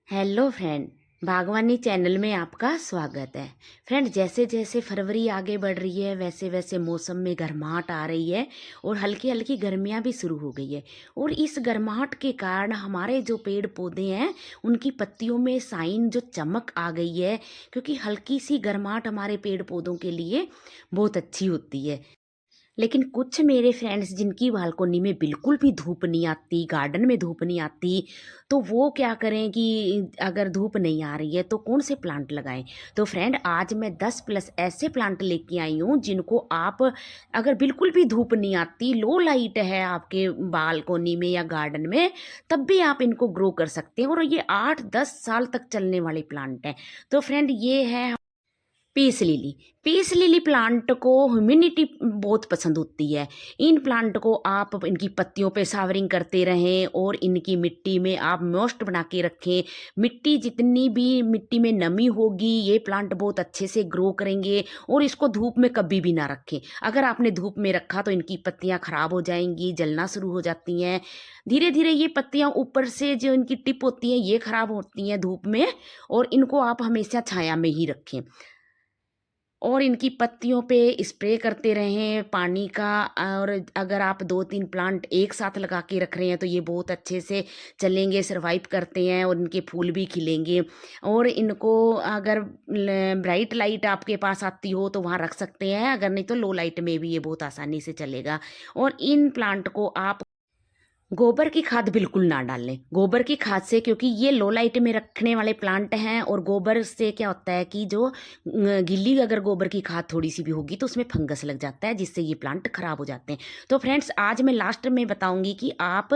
Hello friend. बागवानी channel में आपका स्वागत है। फ्रेंड, जैसे जैसे फरवरी आगे बढ़ रही है वैसे वैसे मौसम में गर्माहट आ रही है और हल्की हल्की गर्मियाँ भी शुरू हो गई है। और इस गर्माहट के कारण हमारे जो पेड़ पौधे हैं उनकी पत्तियों में साइन जो चमक आ गई है, क्योंकि हल्की सी गर्माहट हमारे पेड़ पौधों के लिए बहुत अच्छी होती है। लेकिन कुछ मेरे फ्रेंड्स जिनकी बालकोनी में बिल्कुल भी धूप नहीं आती, गार्डन में धूप नहीं आती, तो वो क्या करें कि अगर धूप नहीं आ रही है तो कौन से प्लांट लगाएं। तो फ्रेंड, आज मैं 10 प्लस ऐसे प्लांट लेके आई हूँ जिनको आप, अगर बिल्कुल भी धूप नहीं आती, लो लाइट है आपके बालकोनी में या गार्डन में, तब भी आप इनको ग्रो कर सकते हैं। और ये 8-10 साल तक चलने वाले प्लांट हैं। तो फ्रेंड, ये है peace lily. Peace lily plant को ह्यूमिडिटी बहुत पसंद होती है। इन प्लांट को आप इनकी पत्तियों पे सावरिंग करते रहें और इनकी मिट्टी में आप मोस्ट बना के रखें। मिट्टी जितनी भी मिट्टी में नमी होगी ये प्लांट बहुत अच्छे से ग्रो करेंगे। और इसको धूप में कभी भी ना रखें। अगर आपने धूप में रखा तो इनकी पत्तियां खराब हो जाएंगी, जलना शुरू हो जाती हैं। धीरे धीरे ये पत्तियां ऊपर से जो इनकी टिप होती हैं ये खराब होती हैं धूप में। और इनको आप हमेशा छाया में ही रखें और इनकी पत्तियों पे स्प्रे करते रहें पानी का। और अगर आप 2-3 प्लांट एक साथ लगा के रख रहे हैं तो ये बहुत अच्छे से चलेंगे, सर्वाइव करते हैं और इनके फूल भी खिलेंगे। और इनको अगर ब्राइट लाइट आपके पास आती हो तो वहाँ रख सकते हैं, अगर नहीं तो लो लाइट में भी ये बहुत आसानी से चलेगा। और इन प्लांट को आप गोबर की खाद बिल्कुल ना डालें। गोबर की खाद से, क्योंकि ये लो लाइट में रखने वाले प्लांट हैं और गोबर से क्या होता है कि जो गिल्ली अगर गोबर की खाद थोड़ी सी भी होगी तो उसमें फंगस लग जाता है, जिससे ये प्लांट खराब हो जाते हैं। तो फ्रेंड्स, आज मैं लास्ट में बताऊंगी कि आप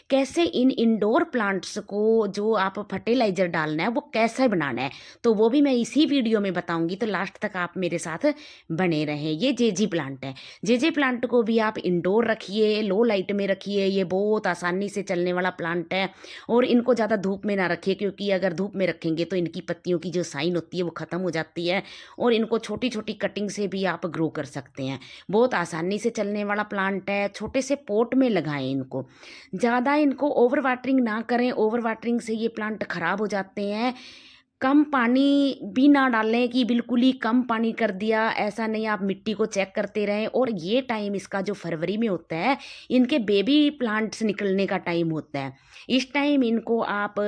कैसे इन इंडोर प्लांट्स को, जो आप फर्टिलाइजर डालना है वो कैसे बनाना है, तो वो भी मैं इसी वीडियो में बताऊंगी। तो लास्ट तक आप मेरे साथ बने रहें। ये जेजी प्लांट है। जेजे प्लांट को भी आप इंडोर रखिए, लो लाइट में रखिए, ये बहुत आसानी से चलने वाला प्लांट है। और इनको ज़्यादा धूप में ना रखिए, क्योंकि अगर धूप में रखेंगे तो इनकी पत्तियों की जो साइन होती है वो ख़त्म हो जाती है। और इनको छोटी छोटी कटिंग से भी आप ग्रो कर सकते हैं। बहुत आसानी से चलने वाला प्लांट है। छोटे से पोट में लगाएं इनको। ज़्यादा इनको ओवर वाटरिंग ना करें, ओवर वाटरिंग से ये प्लांट ख़राब हो जाते हैं। कम पानी भी ना डालें कि बिल्कुल ही कम पानी कर दिया, ऐसा नहीं। आप मिट्टी को चेक करते रहें। और ये टाइम इसका जो फरवरी में होता है, इनके बेबी प्लांट्स निकलने का टाइम होता है। इस टाइम इनको आप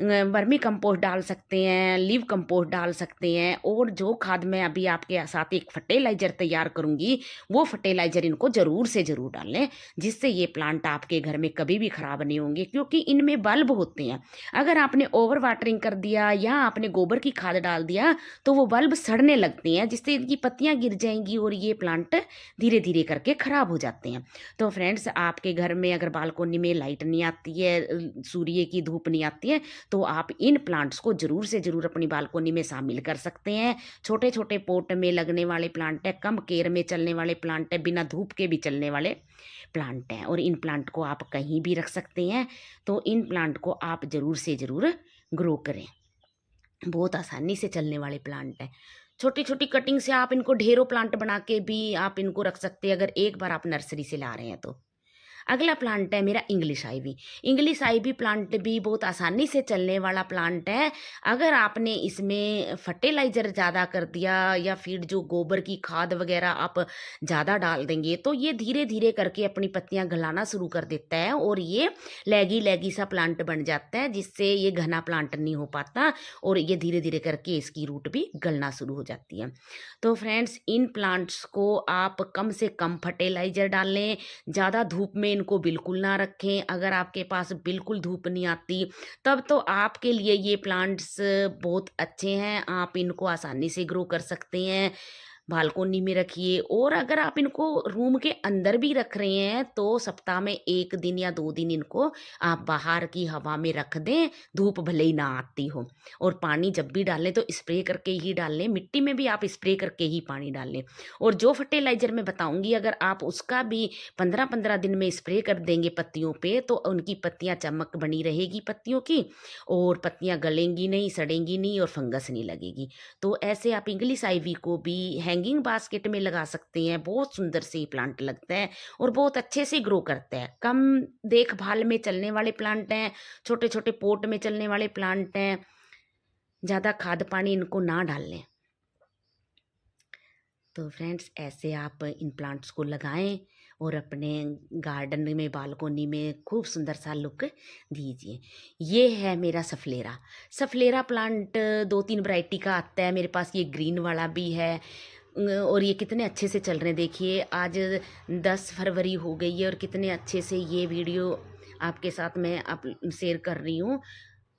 वर्मी कंपोस्ट डाल सकते हैं, लीव कंपोस्ट डाल सकते हैं। और जो खाद मैं अभी आपके साथ एक फर्टिलाइज़र तैयार करूँगी वो फर्टिलाइज़र इनको ज़रूर से ज़रूर डालें, जिससे ये प्लांट आपके घर में कभी भी ख़राब नहीं होंगे, क्योंकि इनमें बल्ब होते हैं। अगर आपने ओवर वाटरिंग कर दिया या आपने गोबर की खाद डाल दिया तो वो बल्ब सड़ने लगते हैं, जिससे इनकी पत्तियां गिर जाएंगी और ये प्लांट धीरे धीरे करके खराब हो जाते हैं। तो फ्रेंड्स, आपके घर में अगर बालकोनी में लाइट नहीं आती है, सूर्य की धूप नहीं आती है, तो आप इन प्लांट्स को ज़रूर से ज़रूर अपनी बालकोनी में शामिल कर सकते हैं। छोटे छोटे पोट में लगने वाले प्लांट है, कम केयर में चलने वाले प्लांट है, बिना धूप के भी चलने वाले प्लांट हैं। और इन प्लांट को आप कहीं भी रख सकते हैं। तो इन प्लांट को आप ज़रूर से ज़रूर ग्रो करें। बहुत आसानी से चलने वाले प्लांट हैं। छोटी छोटी कटिंग से आप इनको ढेरों प्लांट बना के भी आप इनको रख सकते हैं, अगर एक बार आप नर्सरी से ला रहे हैं तो। अगला प्लांट है मेरा English ivy. English ivy plant भी बहुत आसानी से चलने वाला प्लांट है। अगर आपने इसमें फर्टिलाइज़र ज़्यादा कर दिया या फिर जो गोबर की खाद वगैरह आप ज़्यादा डाल देंगे तो ये धीरे धीरे करके अपनी पत्तियां गलाना शुरू कर देता है और ये लैगी लैगी सा प्लांट बन जाता है, जिससे ये घना प्लांट नहीं हो पाता और ये धीरे धीरे करके इसकी रूट भी गलना शुरू हो जाती है। तो फ्रेंड्स, इन प्लांट्स को आप कम से कम फर्टिलाइज़र डालें, ज़्यादा धूप में इनको बिल्कुल ना रखें। अगर आपके पास बिल्कुल धूप नहीं आती तब तो आपके लिए ये प्लांट्स बहुत अच्छे हैं, आप इनको आसानी से ग्रो कर सकते हैं। बालकोनी में रखिए। और अगर आप इनको रूम के अंदर भी रख रहे हैं तो सप्ताह में 1 दिन या 2 दिन इनको आप बाहर की हवा में रख दें, धूप भले ही ना आती हो। और पानी जब भी डालें तो स्प्रे करके ही डालें, मिट्टी में भी आप स्प्रे करके ही पानी डालें। और जो फर्टिलाइज़र मैं बताऊंगी, अगर आप उसका भी 15-15 दिन में स्प्रे कर देंगे पत्तियों पे तो उनकी पत्तियां चमक बनी रहेगी पत्तियों की, और पत्तियां गलेंगी नहीं, सड़ेंगी नहीं और फंगस नहीं लगेगी। तो ऐसे आप इंग्लिश आईवी को भी हैंगिंग बास्केट में लगा सकते हैं। बहुत सुंदर से ये प्लांट लगता है और बहुत अच्छे से ग्रो करता है। कम देखभाल में चलने वाले प्लांट हैं, छोटे छोटे पोट में चलने वाले प्लांट हैं। ज़्यादा खाद पानी इनको ना डालें। तो फ्रेंड्स ऐसे आप इन प्लांट्स को लगाएं और अपने गार्डन में, बालकोनी में खूब सुंदर सा लुक दीजिए। ये है मेरा सफलेरा। सफलेरा प्लांट 2-3 वैरायटी का आता है मेरे पास। ये ग्रीन वाला भी है और ये कितने अच्छे से चल रहे हैं। देखिए आज 10 फरवरी हो गई है और कितने अच्छे से ये वीडियो आपके साथ मैं शेयर कर रही हूँ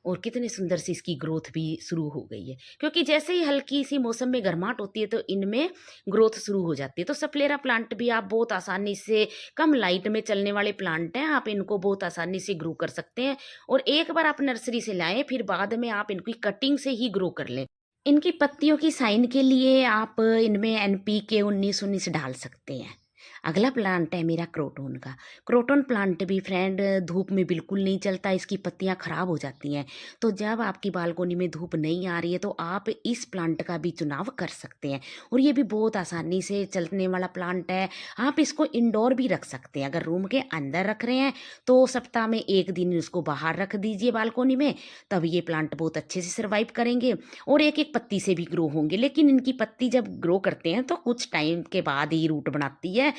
और कितने सुंदर सी इसकी ग्रोथ भी शुरू हो गई है। क्योंकि जैसे ही हल्की सी मौसम में गर्माहट होती है तो इनमें ग्रोथ शुरू हो जाती है। तो सफलेरा प्लांट भी आप बहुत आसानी से, कम लाइट में चलने वाले प्लांट हैं, आप इनको बहुत आसानी से ग्रो कर सकते हैं। और एक बार आप नर्सरी से लाएं, फिर बाद में आप इनकी कटिंग से ही ग्रो कर लें। इनकी पत्तियों की साइन के लिए आप इनमें NPK 19-19 डाल सकते हैं। अगला प्लांट है मेरा क्रोटोन का। क्रोटोन प्लांट भी फ्रेंड धूप में बिल्कुल नहीं चलता, इसकी पत्तियां खराब हो जाती हैं। तो जब आपकी बालकोनी में धूप नहीं आ रही है तो आप इस प्लांट का भी चुनाव कर सकते हैं। और ये भी बहुत आसानी से चलने वाला प्लांट है। आप इसको इंडोर भी रख सकते हैं। अगर रूम के अंदर रख रहे हैं तो सप्ताह में 1 दिन इसको बाहर रख दीजिए बालकोनी में, तब ये प्लांट बहुत अच्छे से सर्वाइव करेंगे और एक एक पत्ती से भी ग्रो होंगे। लेकिन इनकी पत्ती जब ग्रो करते हैं तो कुछ टाइम के बाद ही रूट बनाती है,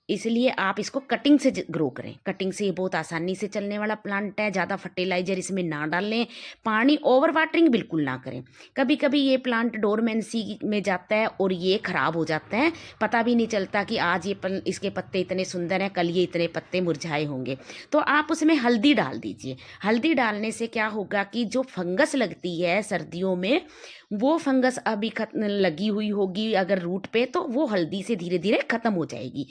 इसलिए आप इसको कटिंग से ग्रो करें। कटिंग से ये बहुत आसानी से चलने वाला प्लांट है। ज़्यादा फर्टिलाइजर इसमें ना डालें, पानी ओवर वाटरिंग बिल्कुल ना करें। कभी कभी ये प्लांट डोरमेंसी में जाता है और ये ख़राब हो जाता है, पता भी नहीं चलता कि आज ये इसके पत्ते इतने सुंदर हैं, कल ये इतने पत्ते मुरझाए होंगे। तो आप उसमें हल्दी डाल दीजिए। हल्दी डालने से क्या होगा कि जो फंगस लगती है सर्दियों में, वो फंगस अभी लगी हुई होगी अगर रूट पे, तो वो हल्दी से धीरे धीरे ख़त्म हो जाएगी।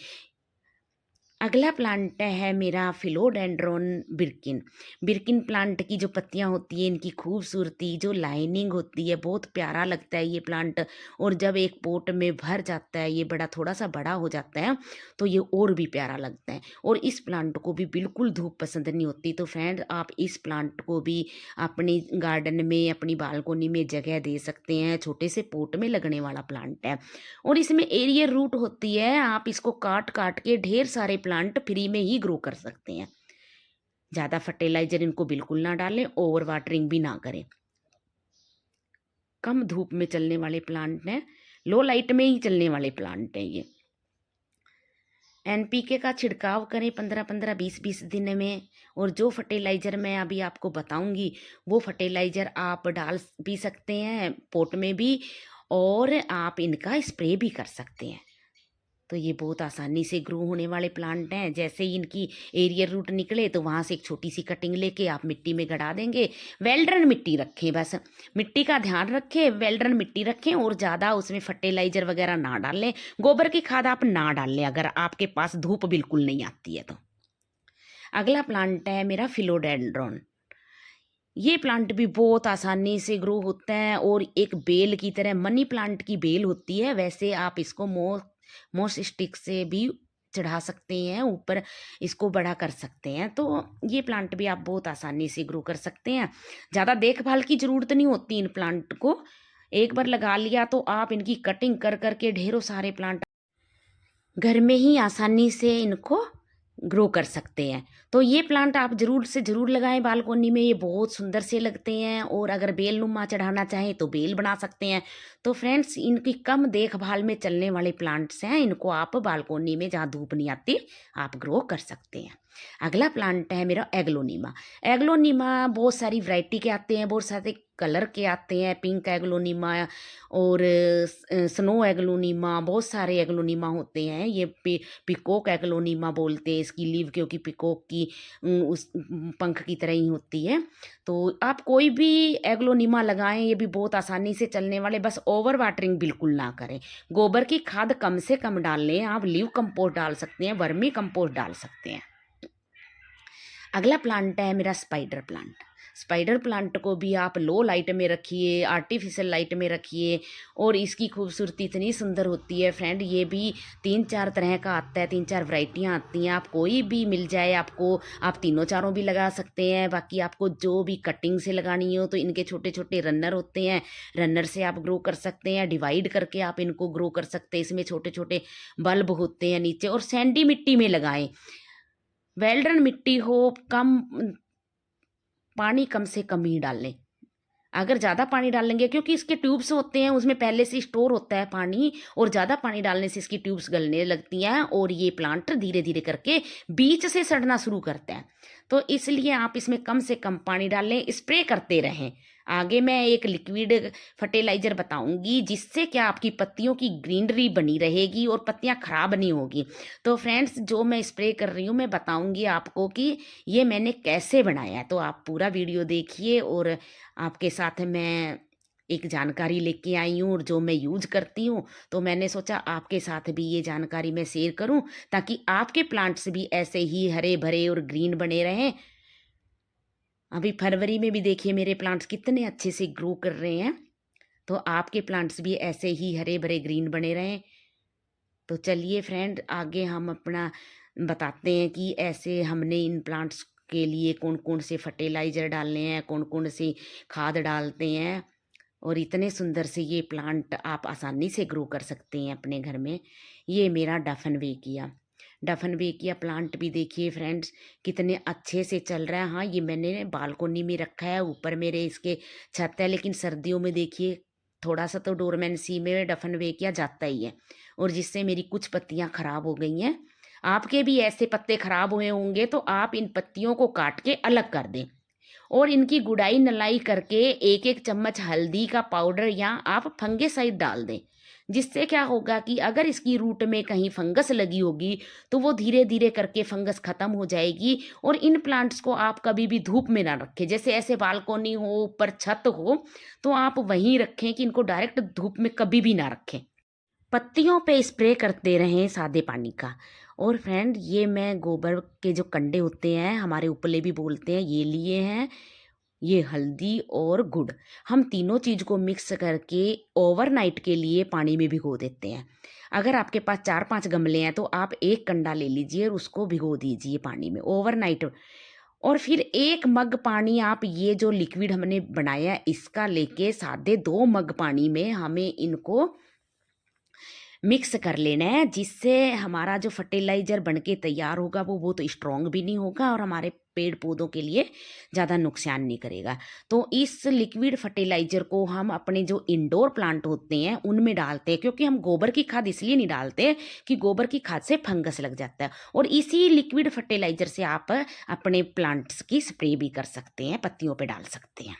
अगला प्लांट है मेरा फिलोडेंड्रोन बिर्किन। बिर्किन प्लांट की जो पत्तियां होती है, इनकी खूबसूरती, जो लाइनिंग होती है, बहुत प्यारा लगता है ये प्लांट। और जब एक पोट में भर जाता है, ये बड़ा थोड़ा सा बड़ा हो जाता है, तो ये और भी प्यारा लगता है। और इस प्लांट को भी बिल्कुल धूप पसंद नहीं होती। तो फ्रेंड आप इस प्लांट को भी अपनी गार्डन में, अपनी बालकोनी में जगह दे सकते हैं। छोटे से पोट में लगने वाला प्लांट है और इसमें एरियल रूट होती है। आप इसको काट काट के ढेर सारे प्लांट फ्री में ही ग्रो कर सकते हैं। ज़्यादा फर्टिलाइजर इनको बिल्कुल ना डालें, ओवर वाटरिंग भी ना करें। कम धूप में चलने वाले प्लांट हैं, लो लाइट में ही चलने वाले प्लांट हैं ये। NPK का छिड़काव करें 15-15, 20-20 दिन में। और जो फर्टिलाइज़र मैं अभी आपको बताऊंगी वो फर्टिलाइज़र आप डाल भी सकते हैं पोट में भी, और आप इनका स्प्रे भी कर सकते हैं। तो ये बहुत आसानी से ग्रो होने वाले प्लांट हैं। जैसे ही इनकी एरियल रूट निकले तो वहाँ से एक छोटी सी कटिंग लेके आप मिट्टी में गड़ा देंगे। वेल्डन मिट्टी रखें, बस मिट्टी का ध्यान रखें, वेल्डन मिट्टी रखें और ज़्यादा उसमें फर्टिलाइज़र वगैरह ना डालें। गोबर की खाद आप ना डालें अगर आपके पास धूप बिल्कुल नहीं आती है तो। अगला प्लांट है मेरा फिलोडेंड्रॉन। ये प्लांट भी बहुत आसानी से ग्रो होता है और एक बेल की तरह, मनी प्लांट की बेल होती है वैसे आप इसको मोस स्टिक से भी चढ़ा सकते हैं, ऊपर इसको बड़ा कर सकते हैं। तो ये प्लांट भी आप बहुत आसानी से ग्रो कर सकते हैं। ज़्यादा देखभाल की ज़रूरत नहीं होती इन प्लांट को। एक बार लगा लिया तो आप इनकी कटिंग कर करके ढेरों सारे प्लांट घर में ही आसानी से इनको ग्रो कर सकते हैं। तो ये प्लांट आप ज़रूर से ज़रूर लगाएं बालकोनी में, ये बहुत सुंदर से लगते हैं। और अगर बेलनुमा चढ़ाना चाहें तो बेल बना सकते हैं। तो फ्रेंड्स इनकी कम देखभाल में चलने वाले प्लांट्स हैं, इनको आप बालकोनी में जहाँ धूप नहीं आती आप ग्रो कर सकते हैं। अगला प्लांट है मेरा एग्लोनीमा। एग्लोनीमा बहुत सारी वैरायटी के आते हैं, बहुत सारे कलर के आते हैं। पिंक एग्लोनीमा और स्नो एग्लोनीमा, बहुत सारे एग्लोनीमा होते हैं। ये पिकॉक एग्लोनीमा बोलते हैं इसकी लीव, क्योंकि पिकॉक की उस पंख की तरह ही होती है। तो आप कोई भी एग्लोनीमा लगाएं, ये भी बहुत आसानी से चलने वाले, बस ओवर वाटरिंग बिल्कुल ना करें। गोबर की खाद कम से कम डाल लें। आप लीव कंपोस्ट डाल सकते हैं, वर्मी कंपोस्ट डाल सकते हैं। अगला प्लांट है मेरा स्पाइडर प्लांट। स्पाइडर प्लांट को भी आप लो लाइट में रखिए, आर्टिफिशियल लाइट में रखिए, और इसकी खूबसूरती इतनी सुंदर होती है फ्रेंड। ये भी 3-4 तरह का आता है, 3-4 वैरायटियाँ आती हैं। आप कोई भी मिल जाए आपको, आप तीनों चारों भी लगा सकते हैं। बाकी आपको जो भी कटिंग से लगानी हो तो इनके छोटे छोटे रनर होते हैं, रनर से आप ग्रो कर सकते हैं। डिवाइड करके आप इनको ग्रो कर सकते हैं। इसमें छोटे छोटे बल्ब होते हैं नीचे। और सैंडी मिट्टी में लगाएं, वेल्डन मिट्टी हो, कम पानी कम से कम ही डालें। अगर ज़्यादा पानी डालेंगे, क्योंकि इसके ट्यूब्स होते हैं उसमें पहले से स्टोर होता है पानी, और ज़्यादा पानी डालने से इसकी ट्यूब्स गलने लगती हैं और ये प्लांट धीरे धीरे करके बीच से सड़ना शुरू करता है। तो इसलिए आप इसमें कम से कम पानी डालें, स्प्रे करते रहें। आगे मैं एक लिक्विड फर्टिलाइज़र बताऊंगी जिससे क्या आपकी पत्तियों की ग्रीनरी बनी रहेगी और पत्तियां खराब नहीं होगी। तो फ्रेंड्स, जो मैं स्प्रे कर रही हूँ मैं बताऊंगी आपको कि ये मैंने कैसे बनाया है। तो आप पूरा वीडियो देखिए, और आपके साथ मैं एक जानकारी लेके आई हूँ और जो मैं यूज़ करती हूँ, तो मैंने सोचा आपके साथ भी ये जानकारी मैं शेयर करूँ, ताकि आपके प्लांट्स भी ऐसे ही हरे भरे और ग्रीन बने रहें। अभी फरवरी में भी देखिए मेरे प्लांट्स कितने अच्छे से ग्रो कर रहे हैं। तो आपके प्लांट्स भी ऐसे ही हरे भरे ग्रीन बने रहें। तो चलिए फ्रेंड, आगे हम अपना बताते हैं कि ऐसे हमने इन प्लांट्स के लिए कौन कौन से फर्टिलाइज़र डालने हैं, कौन कौन सी खाद डालते हैं, और इतने सुंदर से ये प्लांट आप आसानी से ग्रो कर सकते हैं अपने घर में। ये मेरा डफनवेकिया प्लांट भी देखिए फ्रेंड्स कितने अच्छे से चल रहा है। हाँ, ये मैंने बालकोनी में रखा है, ऊपर मेरे इसके छत है, लेकिन सर्दियों में देखिए थोड़ा सा तो डोरमेंसी में डफनवेकिया जाता ही है, और जिससे मेरी कुछ पत्तियां खराब हो गई हैं। आपके भी ऐसे पत्ते खराब हुए होंगे तो आप इन पत्तियों को काट के अलग कर दें, और इनकी गुड़ाई नलाई करके 1-1 चम्मच हल्दी का पाउडर या आप फंगिसाइड डाल दें। जिससे क्या होगा कि अगर इसकी रूट में कहीं फंगस लगी होगी तो वो धीरे धीरे करके फंगस खत्म हो जाएगी। और इन प्लांट्स को आप कभी भी धूप में ना रखें, जैसे ऐसे बालकोनी हो, ऊपर छत हो, तो आप वहीं रखें कि इनको डायरेक्ट धूप में कभी भी ना रखें। पत्तियों पे स्प्रे करते रहें सादे पानी का। और फ्रेंड, ये मैं गोबर के जो कंडे होते हैं, हमारे उपले भी बोलते हैं, ये लिए हैं। ये हल्दी और गुड़, हम तीनों चीज़ को मिक्स करके ओवरनाइट के लिए पानी में भिगो देते हैं। अगर आपके पास 4-5 गमले हैं तो आप एक कंडा ले लीजिए और उसको भिगो दीजिए पानी में ओवरनाइट। और फिर 1 मग पानी, आप ये जो लिक्विड हमने बनाया है इसका लेके सादे 2 मग पानी में हमें इनको मिक्स कर लेना है, जिससे हमारा जो फर्टिलाइज़र बनके तैयार होगा वो बहुत स्ट्रॉन्ग भी नहीं होगा और हमारे पेड़ पौधों के लिए ज़्यादा नुकसान नहीं करेगा। तो इस लिक्विड फर्टिलाइज़र को हम अपने जो इंडोर प्लांट होते हैं उनमें डालते हैं, क्योंकि हम गोबर की खाद इसलिए नहीं डालते कि गोबर की खाद से फंगस लग जाता है। और इसी लिक्विड फर्टिलाइज़र से आप अपने प्लांट्स की स्प्रे भी कर सकते हैं, पत्तियों पर डाल सकते हैं।